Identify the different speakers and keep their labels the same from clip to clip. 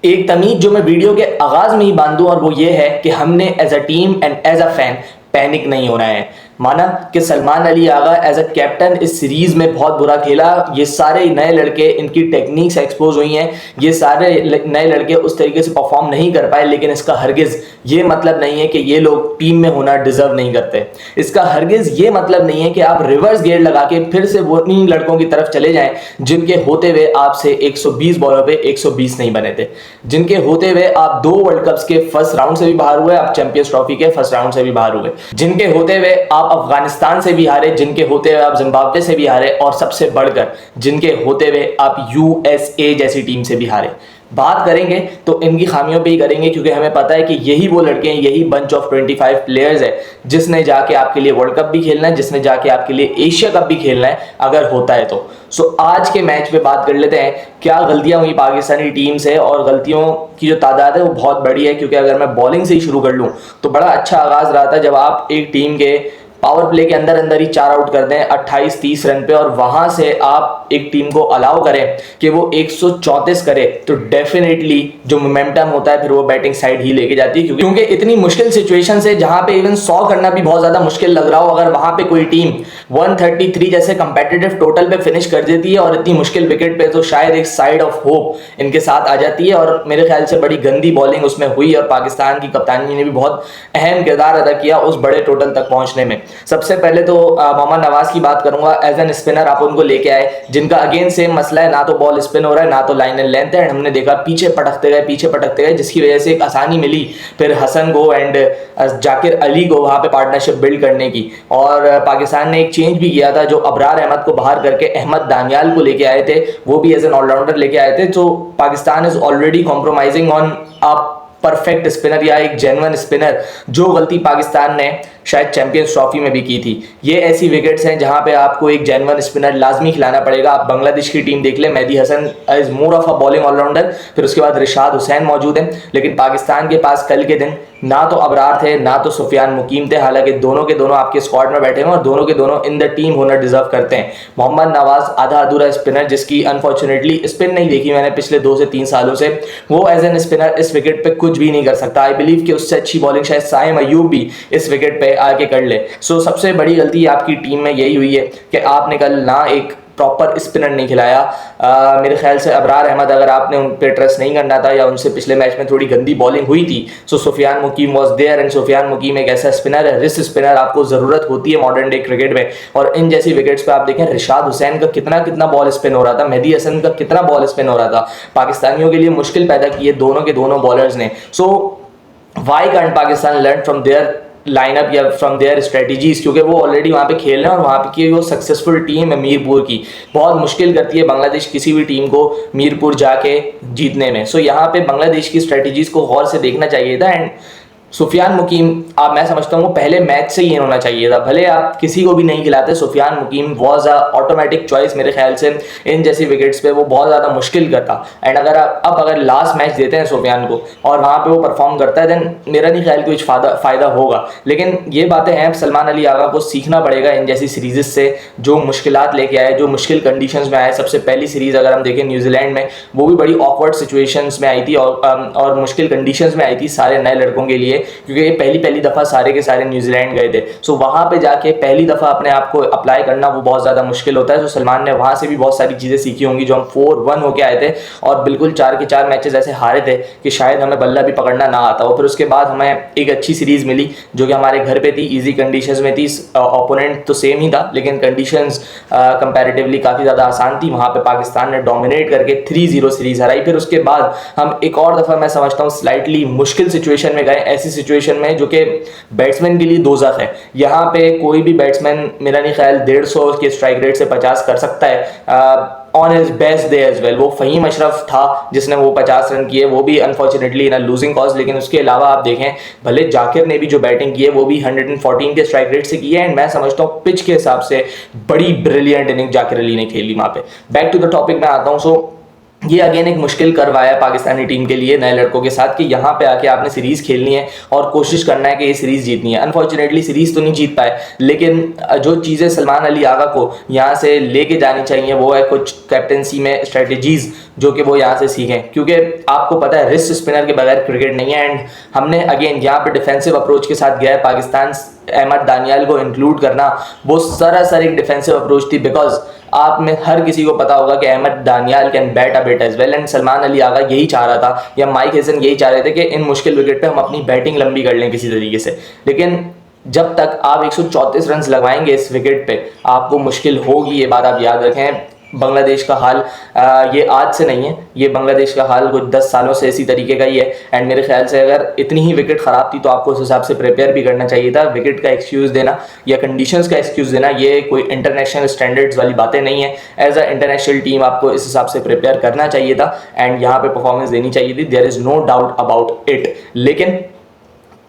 Speaker 1: एक तमीज जो मैं वीडियो के आगाज में ही बांध दूं और वो ये है कि हमने as a team and as a fan panic नहीं होना है। माना कि Salman Ali Agha as a captain इस सीरीज में बहुत बुरा खेला। ये सारे नए लड़के, इनकी टेक्निक्स एक्सपोज हुई हैं, ये सारे नए लड़के उस तरीके से परफॉर्म नहीं कर पाए, लेकिन इसका हरगिज ये मतलब नहीं है कि ये लोग टीम में होना डिजर्व नहीं करते। इसका हरगिज ये मतलब नहीं है कि आप रिवर्स गेयर लगा के फिर से वो उन्हीं लड़कों की तरफ चले जाएं जिनके होते हुए आपसे 120 बॉलों पे 120 नहीं बने थे, जिनके होते हुए आप 2 वर्ल्ड कप्स के फर्स्ट राउंड से भी बाहर हुए, आप चैंपियंस ट्रॉफी के फर्स्ट राउंड से भी बाहर हुए, जिनके होते हुए आप अफगानिस्तान से भी हारे, जिनके होते हुए आप जिम्बाब्वे से भी हारे, और सबसे बढ़कर जिनके होते हुए आप यूएसए जैसी टीम से भी हारे। बात करेंगे तो इनकी खामियों पे ही करेंगे, क्योंकि हमें पता है कि यही वो लड़के हैं, यही बंच ऑफ 25 प्लेयर्स है जिसने जाके आपके लिए वर्ल्ड कप भी खेलना है, जिसने जाके आपके लिए एशिया कप भी खेलना है अगर होता है तो। सो आज के मैच पे बात कर लेते हैं क्या गलतियां हुई पाकिस्तानी टीम से, और गलतियों की जो तादाद है वो बहुत बड़ी है। क्योंकि अगर मैं बॉलिंग से ही शुरू कर लूं तो बड़ा अच्छा आगाज रहा था जब आप एक टीम के पावर प्ले के अंदर अंदर ही 4 आउट कर दें 28-30 रन पे, और वहां से आप एक टीम को अलाउ करें कि वो 134 करे, तो डेफिनेटली जो मोमेंटम होता है फिर वो बैटिंग साइड ही लेके जाती है। क्योंकि इतनी मुश्किल सिचुएशन से जहां पे इवन 100 करना भी बहुत ज्यादा मुश्किल लग रहा हो, अगर वहां पे कोई टीम 133 जैसे कंपेटिटिव टोटल पे फिनिश कर देती है और इतनी मुश्किल विकेट पे, तो शायद एक साइड ऑफ होप इनके साथ आ जाती है। और मेरे ख्याल से बड़ी गंदी बॉलिंग उसमें हुई, और पाकिस्तान की कप्तानी ने भी बहुत अहम किरदार अदा किया उस बड़े टोटल तक पहुंचने में। सबसे पहले तो मोहम्मद नवाज की बात करूंगा। एज एन स्पिनर आप उनको लेके आए, जिनका अगेन सेम मसला है, ना तो बॉल स्पिन हो रहा है ना तो लाइन एंड लेंथ है, एंड हमने देखा पीछे पटकते गए, जिसकी वजह से एक आसानी मिली फिर हसन को एंड जाकिर अली को वहां पे पार्टनरशिप बिल्ड करने की। और पाकिस्तान ने एक चेंज भी किया था, जो अबरार अहमद को बाहर करके अहमद दानियाल को लेके आए थे, वो भी एज एन ऑलराउंडर लेके आए थे। तो Pakistan is already compromising on a perfect spinner या एक जेन्युइन स्पिनर, जो गलती पाकिस्तान ने शायद चैंपियंस ट्रॉफी में भी की थी। ये ऐसी विकेट्स हैं जहां पे आपको एक जेन्युइन स्पिनर लाजमी खिलाना पड़ेगा। आप बांग्लादेश की टीम देख लें, Mehdi Hasan is more of a bowling allrounder, फिर उसके बाद रिशाद हुसैन मौजूद हैं, लेकिन पाकिस्तान के पास कल के दिन ना तो अबरार थे ना तो सुफियान मुकीम थे। हालांकि दोनों के दोनों आपके स्क्वाड में बैठे हैं और दोनों के दोनों इन द टीम होना डिजर्व करते हैं। मोहम्मद नवाज आधा अधूरा स्पिनर, जिसकी अनफॉर्चुनेटली स्पिन नहीं देखी मैंने पिछले 2 से 3 सालों से, वो एज एन स्पिनर इस विकेट पे कुछ भी नहीं कर सकता। आई बिलीव कि उससे अच्छी बॉलिंग शायद साइम अयूब भी इस विकेट पे आके कर ले। सो सबसे बड़ी गलती आपकी टीम में यही हुई है कि आपने कल ना एक प्रॉपर स्पिनर नहीं खिलाया। मेरे ख्याल से अबरार अहमद, अगर आपने उन पे ट्रस्ट नहीं करना था या उनसे पिछले मैच में थोड़ी गंदी बॉलिंग हुई थी, सो सुफियान मुकीम वाज देयर, एंड सुफियान मुकीम एक ऐसा स्पिनर है, रिस्ट स्पिनर आपको जरूरत होती है मॉडर्न डे क्रिकेट में। और इन जैसी विकेट्स पे आप देखें रिशाद हुसैन का कितना बॉल स्पिन हो रहा था, मेहदी हसन का कितना बॉल स्पिन हो रहा था। पाकिस्तानियों के लिए मुश्किल पैदा की है दोनों के दोनों बॉलर्स ने। So why can't Pakistan learn from their lineup या फ्रॉम देयर स्ट्रेटजीज, क्योंकि वो ऑलरेडी वहाँ पे खेल रहे हैं और वहाँ पे की वो सक्सेसफुल टीम है मीरपुर की, बहुत मुश्किल करती है बांग्लादेश किसी भी टीम को मीरपुर जाके जीतने में। सो यहाँ पे बांग्लादेश की स्ट्रेटजीज को गौर से देखना चाहिए था। एंड सुफियान मुकीम, आप मैं समझता हूँ पहले मैच से ही होना चाहिए था, भले आप किसी को भी नहीं खिलाते, सुफियान मुकीम वॉज अ ऑटोमेटिक चॉइस। मेरे ख्याल से इन जैसी विकेट्स पे वो बहुत ज़्यादा मुश्किल करता। एंड अगर अगर लास्ट मैच देते हैं सुफियान को और वहाँ पे वो परफॉर्म करता है, देन मेरा नहीं ख्याल कुछ फ़ायदा होगा। लेकिन ये बातें हैं, सलमान अली आगा को सीखना पड़ेगा इन जैसी सीरीज़ से, जो मुश्किलात लेके आए, जो मुश्किल कंडीशंस में आए। सबसे पहली सीरीज़ अगर हम देखें न्यूजीलैंड में, वो भी बड़ी ऑकवर्ड सिचुएशंस में आई थी और मुश्किल कंडीशंस में आई थी सारे नए लड़कों के लिए, क्योंकि ये पहली दफ़ा सारे के सारे न्यूजीलैंड गए थे। सो वहाँ पे जाके पहली दफ़ा अपने आप को अप्लाई करना वो बहुत ज़्यादा मुश्किल होता है। तो सलमान ने वहाँ से भी बहुत सारी चीज़ें सीखी होंगी, जो हम 4-1 होके आए थे और बिल्कुल 4 के 4 मैचेस ऐसे हारे थे कि शायद हमें बल्ला भी पकड़ना ना आता हो। फिर उसके बाद हमें एक अच्छी सीरीज़ मिली जो कि हमारे घर पे थी, ईजी कंडीशंस में थी, ओपोनेंट तो सेम ही था लेकिन कंडीशंस कंपैरेटिवली काफ़ी ज़्यादा आसान थी। वहाँ पे पाकिस्तान ने डोमिनेट करके 3-0 सीरीज़ हराई। फिर उसके बाद हम एक और दफ़ा मैं समझता हूँ स्लाइटली मुश्किल सिचुएशन में गए, ऐसी सिचुएशन में जो कि बैट्समैन के लिए दोज़ख है। यहाँ पे कोई भी बैट्समैन मेरा नहीं ख्याल 150 के स्ट्राइक रेट से 50 कर सकता है on his best day as well. वो फ़हीम अशरफ था जिसने वो 50 रन किए, वो भी unfortunately in a losing cause. लेकिन उसके अलावा आप देखें, भले जाकिर ने भी जो बैटिंग की है वो भी 114 के स्ट्राइक रेट से की है। एंड मैं समझता हूँ पिच के हिसाब से बड़ी ब्रिलियंट इनिंग जाकिर अली ने खेली वहाँ पे। बैक टू द टॉपिक में आता हूँ। सो ये अगेन एक मुश्किल करवाया पाकिस्तानी टीम के लिए नए लड़कों के साथ कि यहाँ पे आके आपने सीरीज़ खेलनी है और कोशिश करना है कि ये सीरीज़ जीतनी है। अनफॉर्चुनेटली सीरीज़ तो नहीं जीत पाए, लेकिन जो चीज़ें सलमान अली आगा को यहाँ से लेके जानी चाहिए वो है कुछ कैप्टनसी में स्ट्रेटजीज़ जो कि वो यहाँ से सीखें, क्योंकि आपको पता है रिस्ट स्पिनर के बगैर क्रिकेट नहीं है। एंड हमने अगेन यहाँ पे डिफेंसिव अप्रोच के साथ गया है पाकिस्तान। अहमद दानियाल को इंक्लूड करना वो सरासर एक डिफेंसिव अप्रोच थी, बिकॉज आप में हर किसी को पता होगा कि Ahmad Daniyal can bat a bit as well, and Salman Ali Agha यही चाह रहा था या माइक हेसन यही चाह रहे थे कि इन मुश्किल विकेट पे हम अपनी बैटिंग लंबी कर लें किसी तरीके से। लेकिन जब तक आप 134 रन लगवाएंगे इस विकेट पे आपको मुश्किल होगी, ये बात आप याद रखें। बांग्लादेश का हाल ये आज से नहीं है, ये बांग्लादेश का हाल कुछ 10 सालों से इसी तरीके का ही है। एंड मेरे ख्याल से अगर इतनी ही विकेट ख़राब थी तो आपको उस हिसाब से प्रिपेयर भी करना चाहिए था। विकेट का एक्सक्यूज़ देना या कंडीशंस का एक्सक्यूज़ देना ये कोई इंटरनेशनल स्टैंडर्ड्स वाली बातें नहीं है। एज अ इंटरनेशनल टीम आपको इस हिसाब से प्रिपेयर करना चाहिए था एंड यहाँ पे परफॉर्मेंस देनी चाहिए थी। There is no doubt about it. लेकिन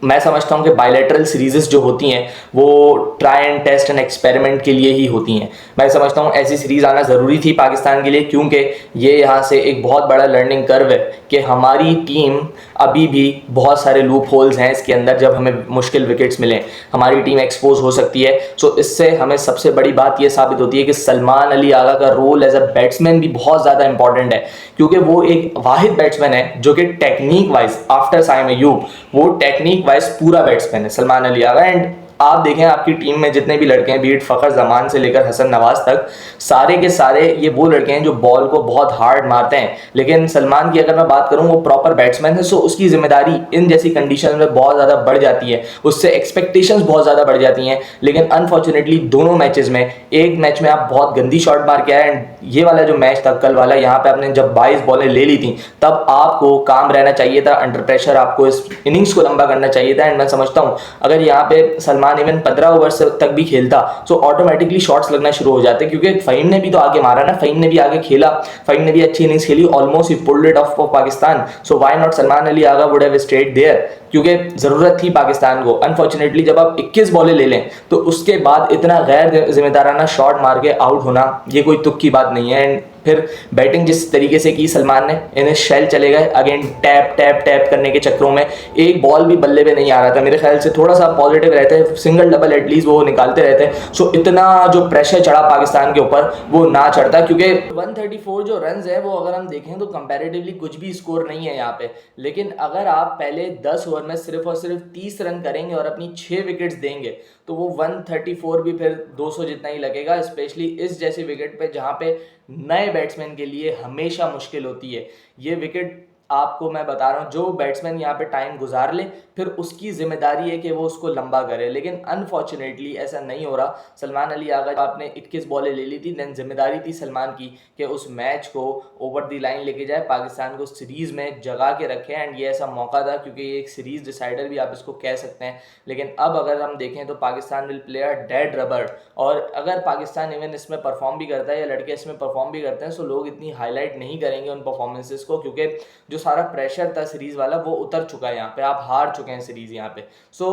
Speaker 1: मैं समझता हूँ कि बायलैटरल सीरीज़ जो होती हैं वो try and test and experiment के लिए ही होती हैं। मैं समझता हूँ ऐसी सीरीज़ आना ज़रूरी थी पाकिस्तान के लिए, क्योंकि ये यहाँ से एक बहुत बड़ा लर्निंग कर्व है कि हमारी टीम अभी भी बहुत सारे लूप होल्स हैं इसके अंदर। जब हमें मुश्किल विकेट्स मिलें हमारी टीम एक्सपोज हो सकती है। सो इससे हमें सबसे बड़ी बात ये साबित होती है कि सलमान अली आगा का रोल एज अ बैट्समैन भी बहुत ज़्यादा इंपॉर्टेंट है, क्योंकि वो एक वाहिद बैट्समैन है जो कि technique wise after Saim Ayub वो टेक्निक वाइज पूरा बैट्समैन है सलमान अली आगा। एंड आप देखें आपकी टीम में जितने भी लड़के हैं, बीट फ़खर जमान से लेकर हसन नवाज तक, सारे के सारे ये वो लड़के हैं जो बॉल को बहुत हार्ड मारते हैं। लेकिन सलमान की अगर मैं बात करूं वो प्रॉपर बैट्समैन है, सो उसकी जिम्मेदारी इन जैसी कंडीशन में बहुत ज़्यादा बढ़ जाती है, उससे एक्सपेक्टेशंस बहुत ज़्यादा बढ़ जाती हैं। लेकिन अनफॉर्चुनेटली दोनों मैचेस में, एक मैच में आप बहुत गंदी शॉट मार के आए एंड ये वाला जो मैच था कल वाला, यहाँ पे आपने जब 22 बॉलें ले ली थी तब आपको काम रहना चाहिए था अंडर प्रेशर, आपको इस इनिंग्स को लंबा करना चाहिए था। एंड मैं समझता हूँ अगर यहाँ पे सलमान इवन 15 ओवर तक भी खेलता तो ऑटोमेटिकली शॉट्स लगना शुरू हो जाते, क्योंकि फ़हीम ने भी तो आगे मारा ना, फ़हीम ने भी आगे खेला, फ़हीम ने भी अच्छी इनिंग्स खेली, ऑलमोस्ट ही pulled it off for Pakistan. So why not Salman Ali Agha would have stayed there, क्योंकि ज़रूरत थी पाकिस्तान को। अनफॉर्चुनेटली जब आप 21 बॉलें ले लें तो उसके बाद इतना गैर जिम्मेदाराना शॉट मार के आउट होना ये कोई तुक की बात नहीं है। एंड फिर बैटिंग जिस तरीके से की सलमान ने, इन्हें शेल चले गए अगेन, टैप टैप टैप करने के चक्करों में एक बॉल भी बल्ले पे नहीं आ रहा था। मेरे ख्याल से थोड़ा सा पॉजिटिव रहते, सिंगल डबल एटलीस्ट वो निकालते रहते। सो इतना जो प्रेशर चढ़ा पाकिस्तान के ऊपर वो ना चढ़ता, क्योंकि 134 जो रन है वो अगर हम देखें तो कंपैरेटिवली कुछ भी स्कोर नहीं है यहाँ पे। लेकिन अगर आप पहले 10 ओवर में सिर्फ और सिर्फ 30 रन करेंगे और अपनी 6 विकेट्स देंगे तो वो 134 भी फिर 200 जितना ही लगेगा, स्पेशली इस जैसे विकेट पे जहाँ पे नए बैट्समैन के लिए हमेशा मुश्किल होती है। ये विकेट आपको मैं बता रहा हूँ, जो बैट्समैन यहाँ पे टाइम गुजार ले फिर उसकी जिम्मेदारी है कि वो उसको लंबा करे, लेकिन अनफॉर्चुनेटली ऐसा नहीं हो रहा। सलमान अली आगा आपने 21 बॉलें ले ली थी, देन जिम्मेदारी थी सलमान की कि उस मैच को ओवर द लाइन लेके जाए, पाकिस्तान को सीरीज़ में जगा के रखे। एंड ये ऐसा मौका था क्योंकि ये एक सीरीज़ डिसाइडर भी आप इसको कह सकते हैं। लेकिन अब अगर हम देखें तो Pakistan will play a dead rubber, और अगर पाकिस्तान इवन इसमें परफॉर्म भी करता है या लड़के इसमें परफॉर्म भी करते हैं सो लोग इतनी हाईलाइट नहीं करेंगे उन परफॉर्मेंसेस को, क्योंकि जो सारा प्रेशर था सीरीज़ वाला वो उतर चुका है। यहाँ पे आप हार चुके हैं सीरीज़ यहाँ पे। So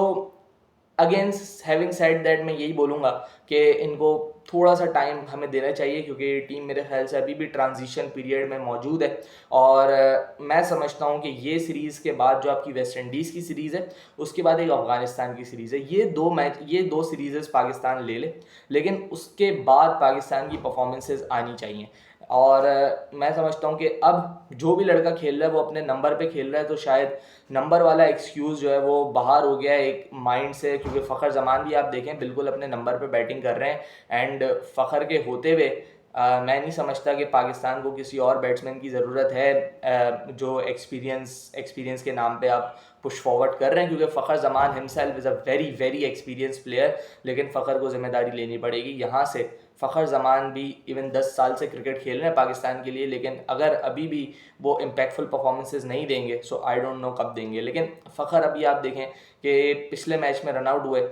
Speaker 1: against having said that मैं यही बोलूँगा कि इनको थोड़ा सा टाइम हमें देना चाहिए, क्योंकि टीम मेरे ख्याल से अभी भी ट्रांजिशन पीरियड में मौजूद है। और मैं समझता हूँ कि ये सीरीज़ के बाद जो आपकी वेस्ट इंडीज़ की सीरीज़ है उसके बाद एक अफ़गानिस्तान की सीरीज़ है, ये दो सीरीज़ पाकिस्तान ले ले, लेकिन उसके बाद पाकिस्तान की परफॉर्मेंसेज आनी चाहिए। और मैं समझता हूँ कि अब जो भी लड़का खेल रहा है वो अपने नंबर पे खेल रहा है, तो शायद नंबर वाला एक्सक्यूज़ जो है वो बाहर हो गया है एक माइंड से, क्योंकि फ़खर जमान भी आप देखें बिल्कुल अपने नंबर पे बैटिंग कर रहे हैं। एंड फ़खर के होते हुए मैं नहीं समझता कि पाकिस्तान को किसी और बैट्समैन की ज़रूरत है जो एक्सपीरियंस के नाम पे आप पुश फॉरवर्ड कर रहे हैं, क्योंकि Fakhar Zaman himself is a very very experience player. लेकिन फ़खर को जिम्मेदारी लेनी पड़ेगी यहाँ से। फ़खर जमान भी इवन 10 साल से क्रिकेट खेल रहे हैं पाकिस्तान के लिए, लेकिन अगर अभी भी वो इम्पैक्टफुल परफॉर्मेंसेज नहीं देंगे सो आई डोंट नो कब देंगे। लेकिन फ़खर अभी आप देखें कि पिछले मैच में रन आउट हुए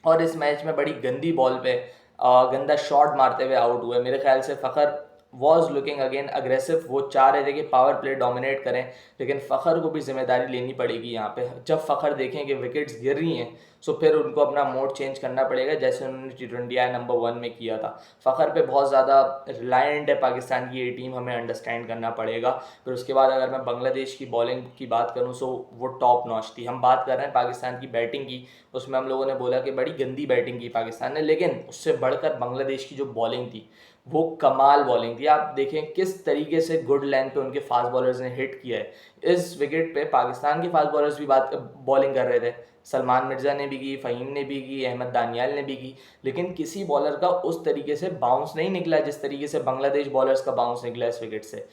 Speaker 1: और इस मैच में बड़ी गंदी बॉल पे गंदा शॉट मारते हुए आउट हुए। मेरे ख्याल से Fakhar was looking again aggressive, वो चाह रहे थे कि पावर प्ले डोमिनेट करें, लेकिन फ़खर को भी जिम्मेदारी लेनी पड़ेगी यहाँ पे। जब फ़खर देखें कि विकेट्स गिर रही हैं सो फिर उनको अपना मोड चेंज करना पड़ेगा, जैसे उन्होंने T20I नंबर 1 में किया था। फ़खर पे बहुत ज़्यादा रिलायंट है पाकिस्तान की ये टीम, हमें अंडरस्टैंड करना पड़ेगा। फिर उसके बाद अगर मैं बांग्लादेश की बॉलिंग की बात करूँ सो वो टॉप नॉच थी। हम बात कर रहे हैं पाकिस्तान की बैटिंग की, उसमें हम लोगों ने बोला कि बड़ी गंदी बैटिंग की पाकिस्तान ने, लेकिन उससे बढ़कर बांग्लादेश की जो बॉलिंग थी वो कमाल बॉलिंग थी। आप देखें किस तरीके से गुड लेंथ पे उनके फास्ट बॉलर्स ने हिट किया है। इस विकेट पे पाकिस्तान के फास्ट बॉलर्स भी बॉलिंग कर रहे थे, सलमान मिर्ज़ा ने भी की, फ़हीम ने भी की, अहमद दानियाल ने भी की, लेकिन किसी बॉलर का उस तरीके से बाउंस नहीं निकला जिस तरीके से बांग्लादेश बॉलर्स का बाउंस निकला इस विकेट से।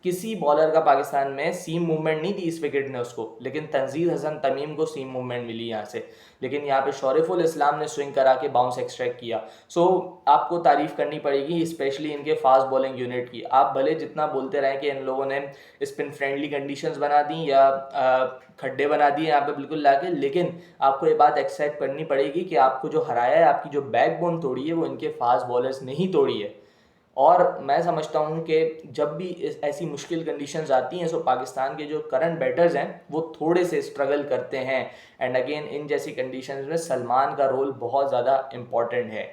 Speaker 1: किसी बॉलर का पाकिस्तान में सीम मूवमेंट नहीं दी इस विकेट ने उसको, लेकिन तंजीर हसन तमीम को सीम मूवमेंट मिली यहाँ से, लेकिन यहाँ पे शरीफुल इस्लाम ने स्विंग करा के बाउंस एक्सट्रैक्ट किया। सो आपको तारीफ करनी पड़ेगी स्पेशली इनके फास्ट बॉलिंग यूनिट की। आप भले जितना बोलते रहें कि इन लोगों ने स्पिन फ्रेंडली कंडीशंस बना दी या खड्डे बना दिए यहाँ पे बिल्कुल लाके, लेकिन आपको ये बात एक्सेप्ट करनी पड़ेगी कि आपको जो हराया है, आपकी जो बैकबोन तोड़ी है, वो इनके फास्ट बॉलर्स ने ही तोड़ी है। और मैं समझता हूँ कि जब भी ऐसी मुश्किल कंडीशंस आती हैं सो पाकिस्तान के जो करंट बैटर्स हैं वो थोड़े से स्ट्रगल करते हैं, एंड अगेन इन जैसी कंडीशंस में सलमान का रोल बहुत ज़्यादा इम्पॉर्टेंट है।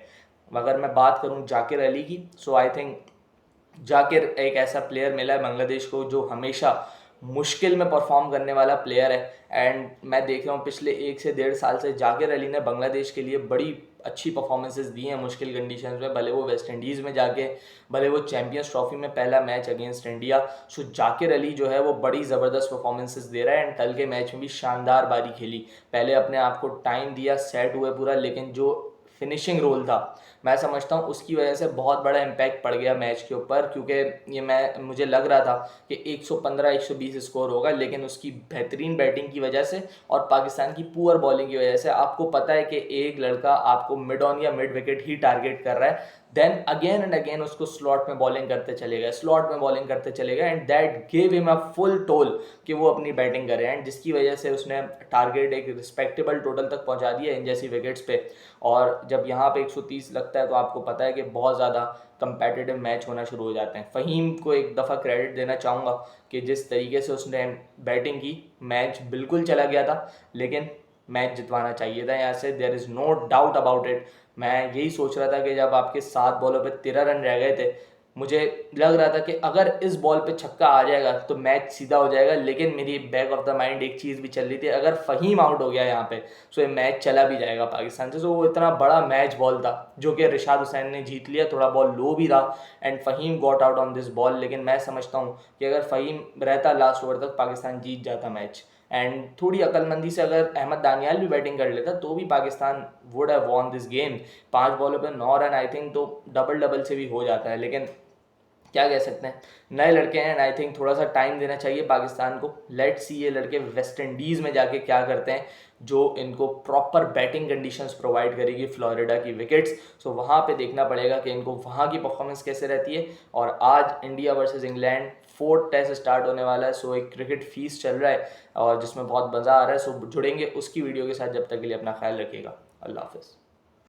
Speaker 1: अगर मैं बात करूँ जाकिर अली की, सो आई थिंक जाकिर एक ऐसा प्लेयर मिला है बांग्लादेश को जो हमेशा मुश्किल में परफॉर्म करने वाला प्लेयर है, एंड मैं देख रहा हूँ पिछले 1 से 1.5 साल से जाकिर अली ने बांग्लादेश के लिए बड़ी अच्छी परफॉर्मेंसेस दी हैं मुश्किल कंडीशंस में, भले वो वेस्ट इंडीज़ में जाके, भले वो चैंपियंस ट्रॉफी में पहला मैच अगेंस्ट इंडिया। सो जाकिर अली जो है वो बड़ी ज़बरदस्त परफॉर्मेंसेस दे रहा है, एंड कल के मैच में भी शानदार बारी खेली, पहले अपने आप को टाइम दिया, सेट हुए पूरा, लेकिन जो फिनिशिंग रोल था मैं समझता हूँ उसकी वजह से बहुत बड़ा इम्पैक्ट पड़ गया मैच के ऊपर, क्योंकि ये मुझे लग रहा था कि 115-120 स्कोर होगा, लेकिन उसकी बेहतरीन बैटिंग की वजह से और पाकिस्तान की पुअर बॉलिंग की वजह से, आपको पता है कि एक लड़का आपको मिड ऑन या मिड विकेट ही टारगेट कर रहा है, देन अगेन एंड अगेन उसको स्लॉट में बॉलिंग करते चले गए, स्लॉट में बॉलिंग करते चले गए, and that gave him a full toll कि वो अपनी बैटिंग करे, एंड जिसकी वजह से उसने टारगेट एक रिस्पेक्टेबल टोटल तक पहुंचा दिया इन जैसी विकेट्स पे। और जब यहाँ पे 130 लगता है तो आपको पता है कि बहुत ज़्यादा कंपेटिटिव मैच होना शुरू हो जाते हैं। फ़हीम को एक दफ़ा क्रेडिट देना चाहूँगा कि जिस तरीके से उसने बैटिंग की, मैच बिल्कुल चला गया था, लेकिन मैच जितवाना चाहिए था यहाँ से, there is no doubt about it. मैं यही सोच रहा था कि जब आपके 7 बॉलों पे 13 रन रह गए थे, मुझे लग रहा था कि अगर इस बॉल पे छक्का आ जाएगा तो मैच सीधा हो जाएगा, लेकिन मेरी बैक ऑफ द माइंड एक चीज़ भी चल रही थी, अगर फ़हीम आउट हो गया यहाँ पे सो ये मैच चला भी जाएगा पाकिस्तान से। सो वो इतना बड़ा मैच बॉल था जो कि रिशाद हुसैन ने जीत लिया, थोड़ा बॉल लो भी रहा and Faheem got out on this ball, लेकिन मैं समझता हूँ कि अगर फ़हीम रहता लास्ट ओवर तक पाकिस्तान जीत जाता मैच, एंड थोड़ी अक्लमंदी से अगर अहमद दानियाल भी बैटिंग कर लेता तो भी Pakistan would have von this game. 5 बॉलों पे 9 रन आई थिंक तो डबल डबल से भी हो जाता है, लेकिन क्या कह सकते हैं, नए लड़के हैं, आई थिंक थोड़ा सा टाइम देना चाहिए पाकिस्तान को। लेट्स सी ये लड़के वेस्ट इंडीज़ में जाके क्या करते हैं जो इनको प्रॉपर बैटिंग कंडीशंस प्रोवाइड करेगी फ्लोरिडा की विकेट्स। सो वहाँ पे देखना पड़ेगा कि इनको वहाँ की परफॉर्मेंस कैसे रहती है। और आज India versus England 4th test start होने वाला है, सो एक क्रिकेट फीस्ट चल रहा है और जिसमें बहुत मज़ा आ रहा है। सो जुड़ेंगे उसकी वीडियो के साथ, जब तक के लिए अपना ख्याल रखिएगा। अल्लाह हाफिज़।